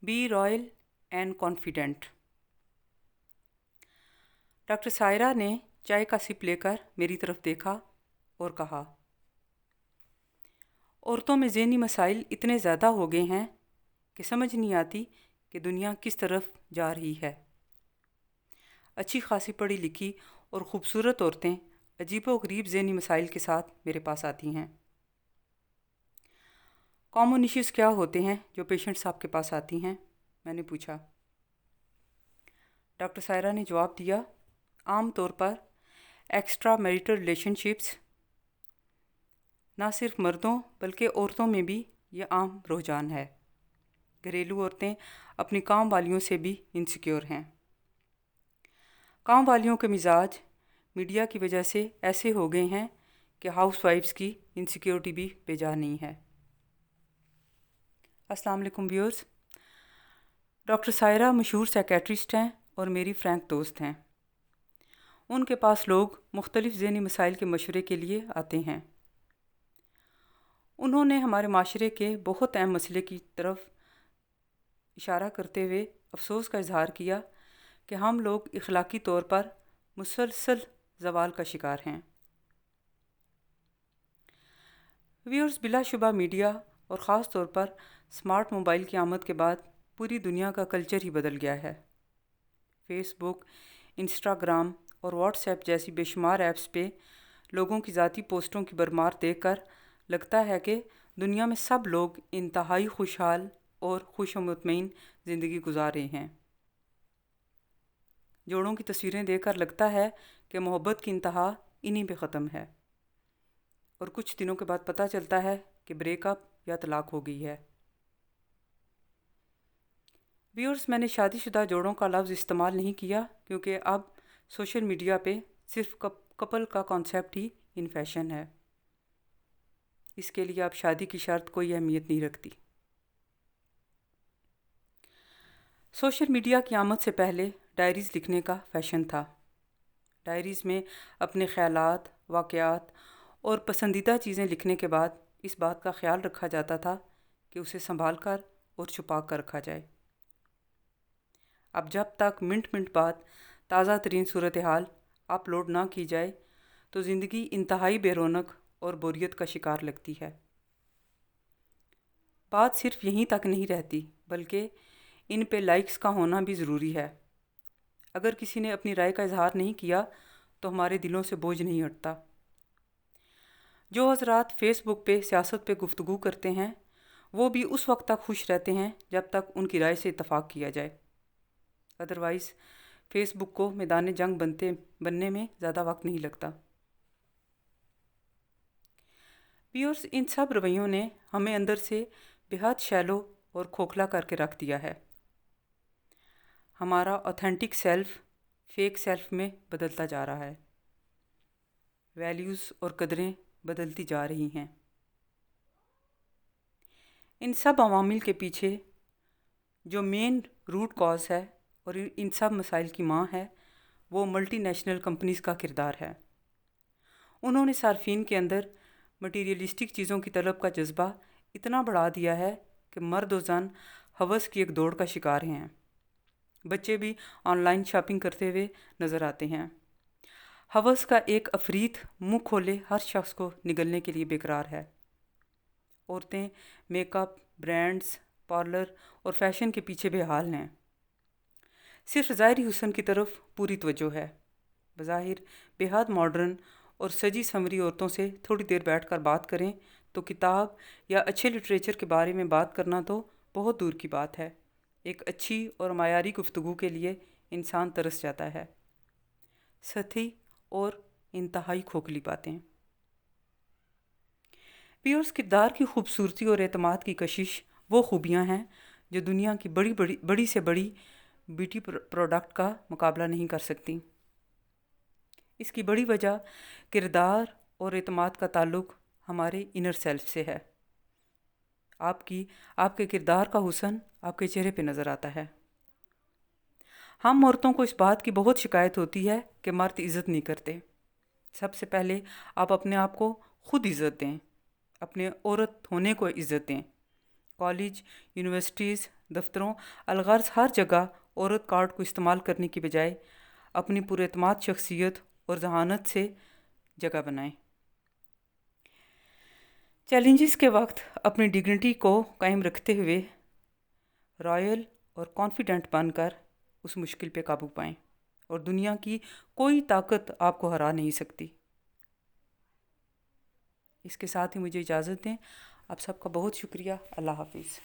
B royal and confident. Doctor Saira ने चाय का सिप लेकर मेरी तरफ देखा और कहा, औरतों में ज़हनी मसाइल इतने ज़्यादा हो गए हैं कि समझ नहीं आती कि दुनिया किस तरफ जा रही है। अच्छी खासी पढ़ी लिखी और ख़ूबसूरत औरतें अजीबोगरीब ज़हनी मसाइल के साथ मेरे पास आती हैं। कॉमन इश्यूज़ क्या होते हैं जो पेशेंट्स आपके पास आती हैं? मैंने पूछा। डॉक्टर सायरा ने जवाब दिया, आम तौर पर एक्स्ट्रा मैरिटल रिलेशनशिप्स। ना सिर्फ मर्दों बल्कि औरतों में भी ये आम रुझान है। घरेलू औरतें अपनी काम वालियों से भी इनसिक्योर हैं। काम वालियों के मिजाज मीडिया की वजह से ऐसे हो गए हैं कि हाउस वाइफ्स की इनसिक्योरिटी भी बेजा नहीं है। अस्सलाम वालेकुम व्यूअर्स। डॉक्टर सायरा मशहूर साइकेट्रिस्ट हैं और मेरी फ्रैंक दोस्त हैं। उनके पास लोग मुख्तलिफ ज़हनी मसाइल के मशवरे के लिए आते हैं। उन्होंने हमारे माशरे के बहुत अहम मसले की तरफ इशारा करते हुए अफसोस का इजहार किया कि हम लोग इखलाकी तौर पर मुसलसल ज़वाल का शिकार हैं। व्यूअर्स, बिलाशुबा मीडिया और ख़ास तौर पर स्मार्ट मोबाइल की आमद के बाद पूरी दुनिया का कल्चर ही बदल गया है। फेसबुक, इंस्टाग्राम और व्हाट्सएप जैसी बेशुमार ऐप्स पे लोगों की ज़ाती पोस्टों की भरमार देखकर लगता है कि दुनिया में सब लोग इंतहाई खुशहाल और खुश व मुतमईन ज़िंदगी गुजार रहे हैं। जोड़ों की तस्वीरें देखकर लगता है कि मोहब्बत की इंतहा इन्हीं पे ख़त्म है और कुछ दिनों के बाद पता चलता है कि ब्रेकअप या तलाक हो गई है। व्यूअर्स, मैंने शादीशुदा जोड़ों का लफ्ज़ इस्तेमाल नहीं किया क्योंकि अब सोशल मीडिया पे सिर्फ कपल का कॉन्सेप्ट ही इन फैशन है। इसके लिए अब शादी की शर्त कोई अहमियत नहीं रखती। सोशल मीडिया की आमद से पहले डायरीज़ लिखने का फैशन था। डायरीज़ में अपने ख़यालात, वाक़यात और पसंदीदा चीज़ें लिखने के बाद इस बात का ख्याल रखा जाता था कि उसे संभाल कर और छुपा कर रखा जाए। अब जब तक मिनट मिनट बाद ताज़ा तरीन सूरत हाल अपलोड ना की जाए तो ज़िंदगी इंतहाई बेरौनक और बोरियत का शिकार लगती है। बात सिर्फ यहीं तक नहीं रहती बल्कि इन पे लाइक्स का होना भी ज़रूरी है। अगर किसी ने अपनी राय का इजहार नहीं किया तो हमारे दिलों से बोझ नहीं हटता। जो हज़रात फ़ेसबुक पे सियासत पे गुफ्तगू करते हैं वो भी उस वक्त तक खुश रहते हैं जब तक उनकी राय से इत्तफाक किया जाए। अदरवाइज़ फ़ेसबुक को मैदान जंग बनने में ज़्यादा वक्त नहीं लगता। व्यूअर्स, इन सब रवैयों ने हमें अंदर से बेहद शैलो और खोखला करके रख दिया है। हमारा ऑथेंटिक सेल्फ फेक सेल्फ में बदलता जा रहा है। वैल्यूज़ और कदरें बदलती जा रही हैं। इन सब अवामिल के पीछे जो मेन रूट कॉज है और इन सब मसाइल की माँ है वो मल्टीनेशनल कंपनीज़ का किरदार है। उन्होंने सार्फिन के अंदर मटीरियलिस्टिक चीज़ों की तलब का जज्बा इतना बढ़ा दिया है कि मर्द और ज़न हवस की एक दौड़ का शिकार हैं। बच्चे भी ऑनलाइन शॉपिंग करते हुए नज़र आते हैं। हवस का एक अफरीत मुंह खोले हर शख्स को निगलने के लिए बेकरार है। औरतें मेकअप, ब्रांड्स, पार्लर और फैशन के पीछे बेहाल हैं। सिर्फ ज़ाहिरी हुस्न की तरफ पूरी तवज्जो है। बज़ाहिर बेहद मॉडर्न और सजी संवरी औरतों से थोड़ी देर बैठकर बात करें तो किताब या अच्छे लिटरेचर के बारे में बात करना तो बहुत दूर की बात है। एक अच्छी और मायारी गुफ्तगू के लिए इंसान तरस जाता है। सतही और इंतहाई खोखली बातें। व्यूअर्स, किरदार की खूबसूरती और एतमाद की कशिश वो खूबियाँ हैं जो दुनिया की बड़ी से बड़ी ब्यूटी प्रोडक्ट का मुकाबला नहीं कर सकती। इसकी बड़ी वजह किरदार और एतमाद का ताल्लुक़ हमारे इनर सेल्फ से है। आपके किरदार का हुस्न आपके चेहरे पे नज़र आता है। हम औरतों को इस बात की बहुत शिकायत होती है कि मर्द इज़्ज़त नहीं करते। सबसे पहले आप अपने आप को खुद इज़्ज़त दें, अपने औरत होने को इज़्ज़त दें। کالج، یونیورسٹیز، دفتروں، الغرض ہر جگہ عورت کارڈ کو استعمال کرنے کی بجائے اپنی پراعتماد شخصیت اور ذہانت سے جگہ بنائیں۔ چیلنجز کے وقت اپنی ڈگنیٹی کو قائم رکھتے ہوئے رائل اور کانفیڈنٹ بن کر اس مشکل پہ قابو پائیں، اور دنیا کی کوئی طاقت آپ کو ہرا نہیں سکتی۔ اس کے ساتھ ہی مجھے اجازت دیں۔ آپ سب کا بہت شکریہ۔ اللہ حافظ۔